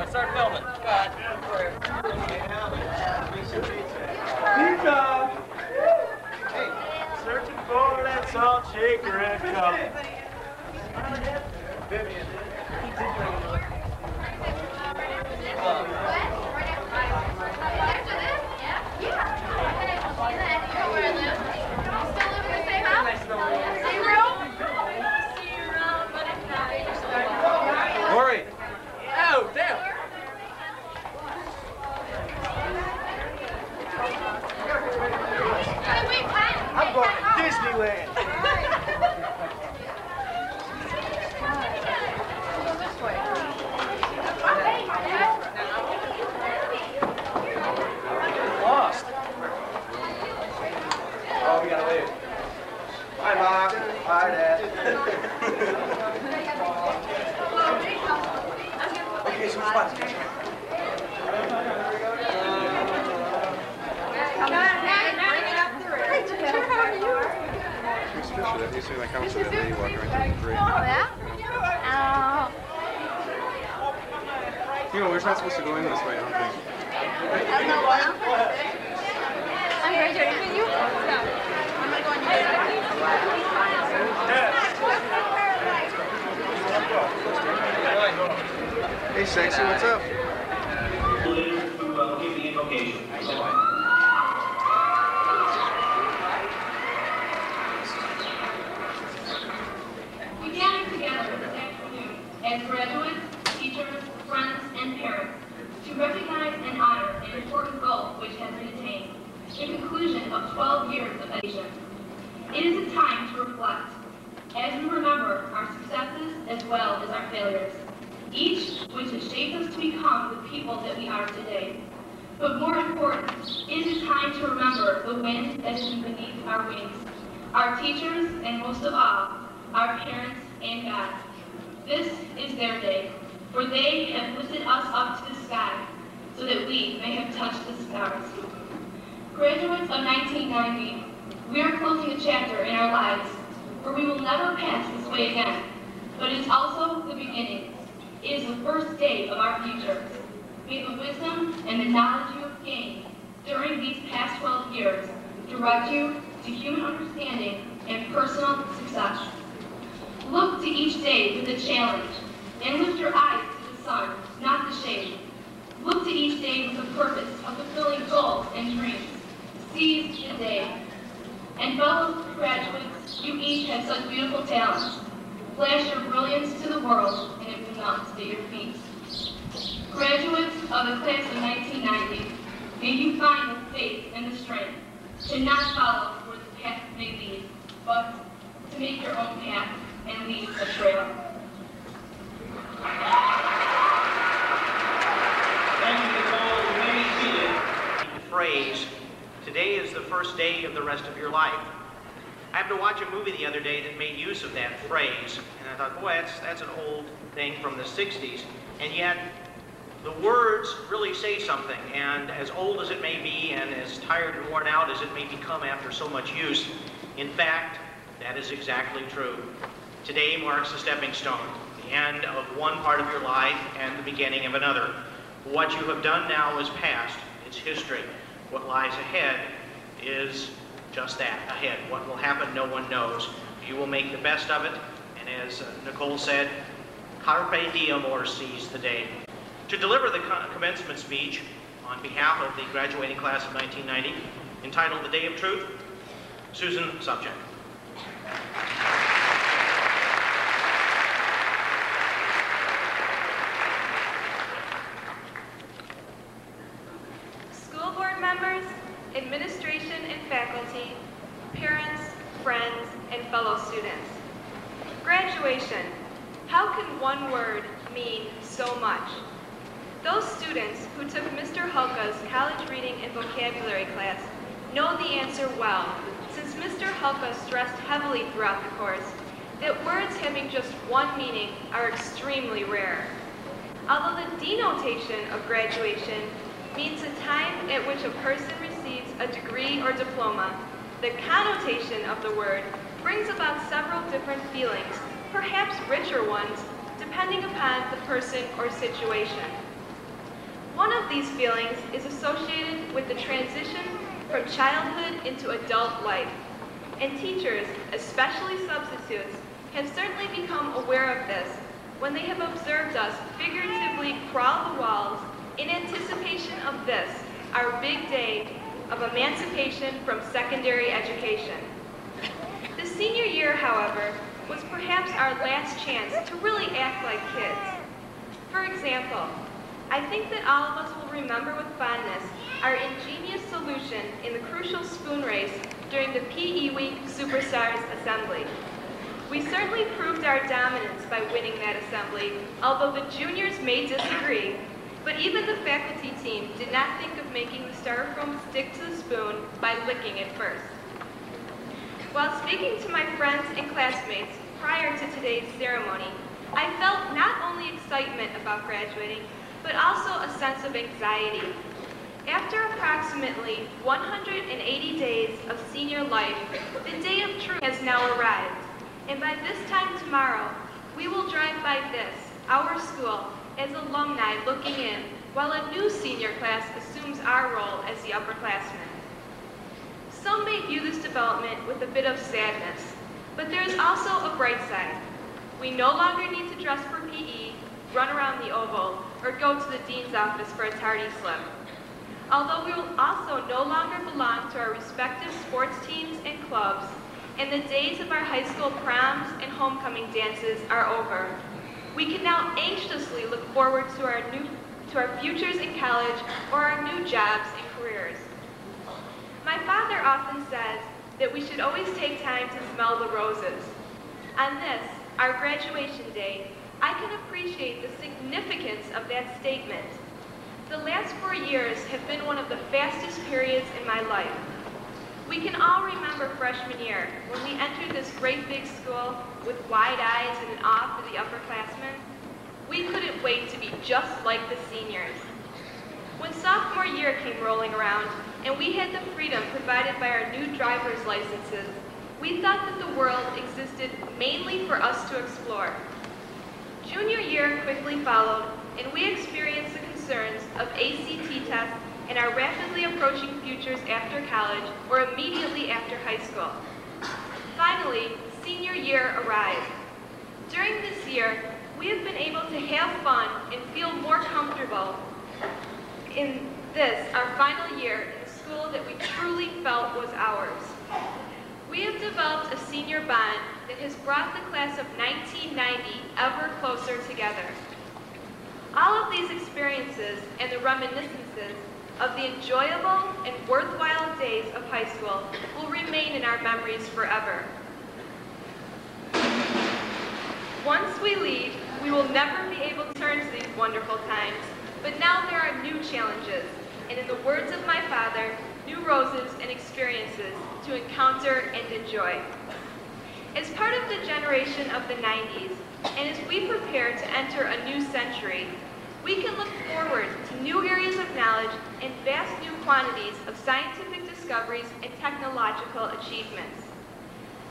Start filming. Cut. Pizza! Hey, searching for that salt shaker and cup. Vivian. Corey. Oh, damn. I'm going to Disneyland. Lost. Oh, we gotta leave. Bye, Mom. Bye, Dad. Okay, so it's fun. That used to be my counselor that lady walking right through the Oh, yeah? You know, we're not supposed to go in this way, I don't think. I'm graduating with you? No. I'm going to go on your Hey, sexy, what's up? To give the invocation. We gather together this afternoon as graduates, teachers, friends, and parents to recognize and honor an important goal which has been attained, the conclusion of 12 years of education. It is a time to reflect, as we remember our successes as well as our failures, each which has shaped us to become the people that we are today. But more important, it is a time to remember the wind that is beneath our wings, our teachers, and most of all, our parents and God. This is their day, for they have lifted us up to the sky so that we may have touched the stars. Graduates of 1990, we are closing a chapter in our lives where we will never pass this way again, but it is also the beginning. It is the first day of our future. May the wisdom and the knowledge you have gained during these past 12 years direct you to human understanding and personal success. Look to each day with a challenge and lift your eyes to the sun, not the shade. Look to each day with the purpose of fulfilling goals and dreams. Seize the day. And fellow graduates, you each have such beautiful talents. Flash your brilliance to the world, and it will melt at your feet. Graduates of the class of 1990, may you find the faith and the strength to not follow where the path may lead, but to make your own path and leave a trail. Thank you, Nicole. You may be seated. The phrase, today is the first day of the rest of your life. I happened to watch a movie the other day that made use of that phrase, and I thought, boy, that's an old thing from the 60s, and yet the words really say something, and as old as it may be, and as tired and worn out as it may become after so much use, in fact, that is exactly true. Today marks a stepping stone, the end of one part of your life and the beginning of another. What you have done now is past, it's history. What lies ahead is just that, ahead. What will happen, no one knows. You will make the best of it, and as Nicole said, carpe diem, or seize the day. To deliver the commencement speech on behalf of the graduating class of 1990, entitled The Day of Truth, Susan Sobczak. School board members, administration and faculty, parents, friends, and fellow students. Graduation. How can one word mean so much? Those students who took Mr. Hulka's college reading and vocabulary class know the answer well, since Mr. Hulka stressed heavily throughout the course that words having just one meaning are extremely rare. Although the denotation of graduation means the time at which a person receives a degree or diploma, the connotation of the word brings about several different feelings, perhaps richer ones, depending upon the person or situation. One of these feelings is associated with the transition from childhood into adult life. And teachers, especially substitutes, have certainly become aware of this when they have observed us figuratively crawl the walls in anticipation of this, our big day of emancipation from secondary education. The senior year, however, was perhaps our last chance to really act like kids. For example, I think that all of us will remember with fondness our ingenious solution in the crucial spoon race during the PE Week Superstars Assembly. We certainly proved our dominance by winning that assembly, although the juniors may disagree, but even the faculty team did not think of making the styrofoam stick to the spoon by licking it first. While speaking to my friends and classmates prior to today's ceremony, I felt not only excitement about graduating, but also a sense of anxiety. After approximately 180 days of senior life, the day of truth has now arrived, and by this time tomorrow, we will drive by this, our school, as alumni looking in, while a new senior class assumes our role as the upperclassmen. Some may view this development with a bit of sadness, but there is also a bright side. We no longer need to dress for PE, run around the oval, or go to the dean's office for a tardy slip. Although we will also no longer belong to our respective sports teams and clubs, and the days of our high school proms and homecoming dances are over, we can now anxiously look forward to our futures in college or our new jobs and careers. My father often says that we should always take time to smell the roses. On this, our graduation day, I can appreciate the significance of that statement. The last 4 years have been one of the fastest periods in my life. We can all remember freshman year, when we entered this great big school with wide eyes and an awe for the upperclassmen. We couldn't wait to be just like the seniors. When sophomore year came rolling around, and we had the freedom provided by our new driver's licenses, we thought that the world existed mainly for us to explore. Junior year quickly followed, and we experienced the concerns of ACT tests and our rapidly approaching futures after college or immediately after high school. Finally, senior year arrived. During this year, we have been able to have fun and feel more comfortable in this, our final year in the school that we truly felt was ours. We have developed a senior bond that has brought the class of 1990 ever closer together. All of these experiences and the reminiscences of the enjoyable and worthwhile days of high school will remain in our memories forever. Once we leave, we will never be able to turn to these wonderful times, but now there are new challenges, and in the words of my father, new roses and experiences to encounter and enjoy. As part of the generation of the 90s, and as we prepare to enter a new century, we can look forward to new areas of knowledge and vast new quantities of scientific discoveries and technological achievements.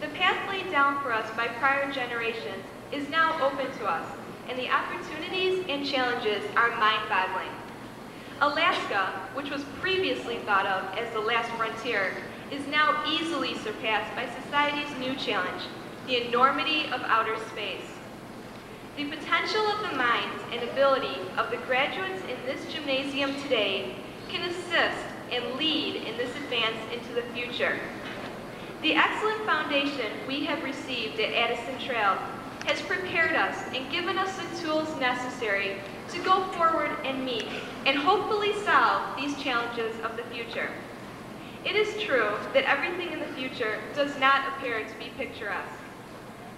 The path laid down for us by prior generations is now open to us, and the opportunities and challenges are mind-boggling. Alaska, which was previously thought of as the last frontier, is now easily surpassed by society's new challenge, the enormity of outer space. The potential of the minds and ability of the graduates in this gymnasium today can assist and lead in this advance into the future. The excellent foundation we have received at Addison Trail has prepared us and given us the tools necessary to go forward and meet and hopefully solve these challenges of the future. It is true that everything in the future does not appear to be picturesque.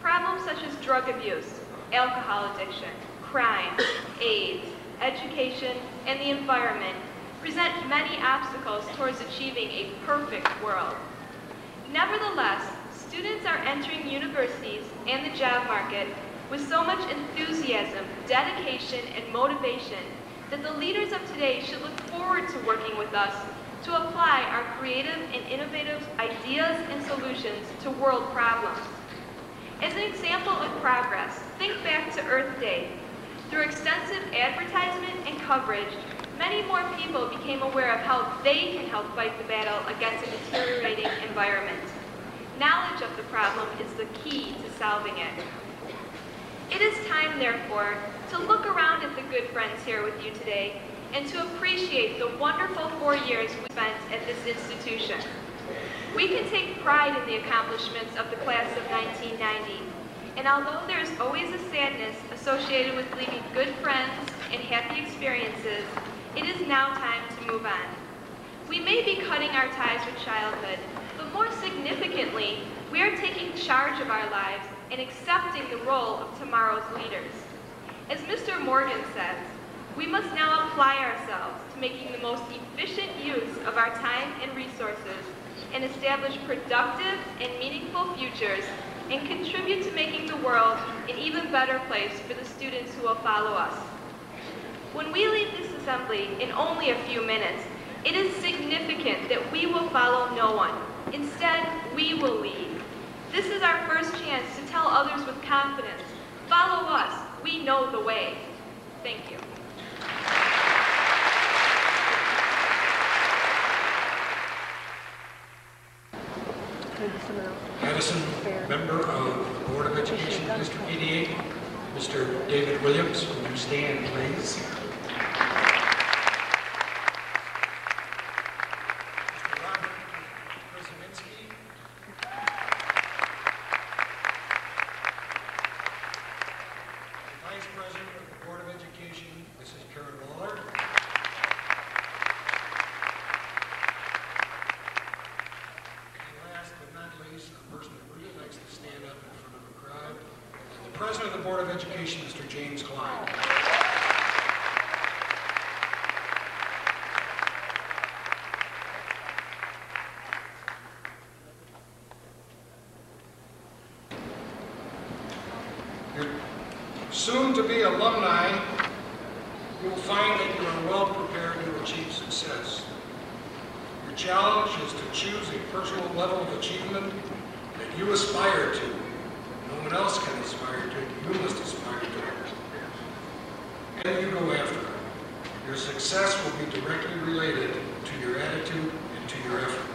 Problems such as drug abuse, alcohol addiction, crime, AIDS, education, and the environment present many obstacles towards achieving a perfect world. Nevertheless, students are entering universities and the job market with so much enthusiasm, dedication, and motivation that the leaders of today should look forward to working with us to apply our creative and innovative ideas and solutions to world problems. As an example of progress, think back to Earth Day. Through extensive advertisement and coverage, many more people became aware of how they can help fight the battle against a deteriorating environment. Knowledge of the problem is the key to solving it. It is time, therefore, to look around at the good friends here with you today and to appreciate the wonderful 4 years we spent at this institution. We can take pride in the accomplishments of the class of 1990, and although there is always a sadness associated with leaving good friends and happy experiences, it is now time to move on. We may be cutting our ties with childhood, but more significantly, we are taking charge of our lives and accepting the role of tomorrow's leaders. As Mr. Morgan says, we must now apply ourselves to making the most efficient use of our time and resources and establish productive and meaningful futures and contribute to making the world an even better place for the students who will follow us. When we leave this assembly in only a few minutes, it is significant that we will follow no one. Instead, we will lead. This is our first chance to tell others with confidence, follow us, we know the way. Thank you. Madison, member of the Board of Education, District 88, Mr. David Williams, would you stand, please? Mr. Robert Krasinski. Vice President of the Board of Education, Mrs. Karen Waller. A person that really likes to stand up in front of a crowd, and the President of the Board of Education, Mr. James Klein. Your soon-to-be alumni, you will find that you are well prepared to achieve success. Your challenge is to choose a personal level of achievement that you aspire to. No one else can aspire to it. You must aspire to it. And you go after it. Your success will be directly related to your attitude and to your effort.